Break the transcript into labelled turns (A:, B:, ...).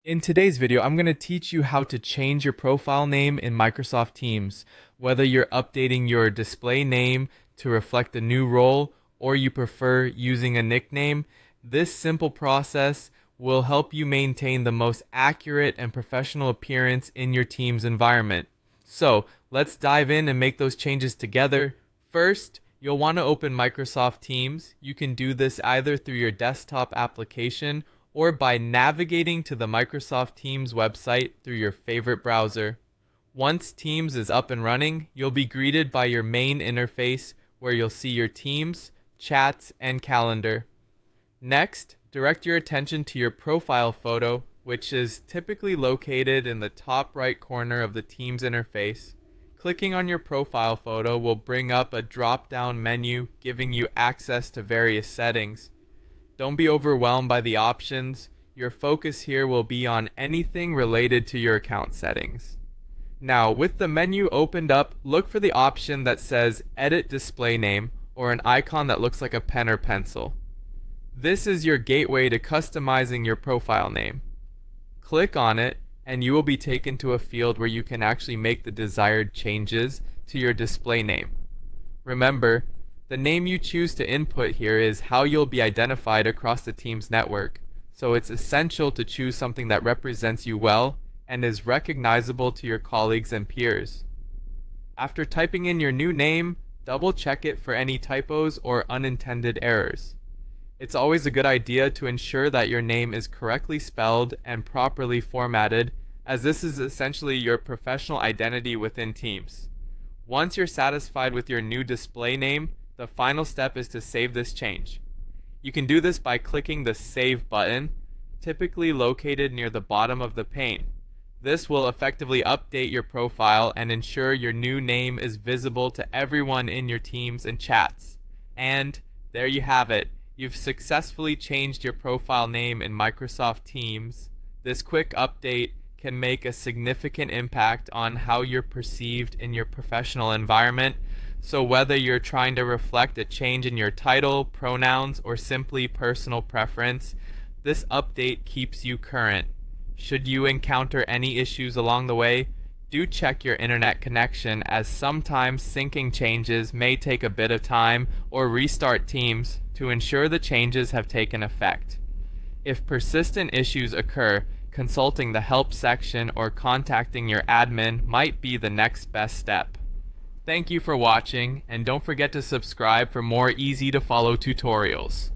A: In today's video, I'm going to teach you how to change your profile name in Microsoft Teams. Whether you're updating your display name to reflect a new role or you prefer using a nickname, this simple process will help you maintain the most accurate and professional appearance in your Teams environment. So let's dive in and make those changes together. First, you'll want to open Microsoft Teams. You can do this either through your desktop application or by navigating to the Microsoft Teams website through your favorite browser. Once Teams is up and running, you'll be greeted by your main interface where you'll see your Teams, chats, and calendar. Next, direct your attention to your profile photo, which is typically located in the top right corner of the Teams interface. Clicking on your profile photo will bring up a drop-down menu giving you access to various settings. Don't be overwhelmed by the options. Your focus here will be on anything related to your account settings. Now, with the menu opened up, look for the option that says Edit Display Name or an icon that looks like a pen or pencil. This is your gateway to customizing your profile name. Click on it and you will be taken to a field where you can actually make the desired changes to your display name. Remember, the name you choose to input here is how you'll be identified across the Teams network, so it's essential to choose something that represents you well and is recognizable to your colleagues and peers. After typing in your new name, double check it for any typos or unintended errors. It's always a good idea to ensure that your name is correctly spelled and properly formatted, as this is essentially your professional identity within Teams. Once you're satisfied with your new display name, the final step is to save this change. You can do this by clicking the Save button, typically located near the bottom of the pane. This will effectively update your profile and ensure your new name is visible to everyone in your Teams and chats. And there you have it. You've successfully changed your profile name in Microsoft Teams. This quick update can make a significant impact on how you're perceived in your professional environment. So whether you're trying to reflect a change in your title, pronouns, or simply personal preference, this update keeps you current. Should you encounter any issues along the way, do check your internet connection, as sometimes syncing changes may take a bit of time, or restart Teams to ensure the changes have taken effect. If persistent issues occur, consulting the help section or contacting your admin might be the next best step. Thank you for watching, and don't forget to subscribe for more easy to follow tutorials.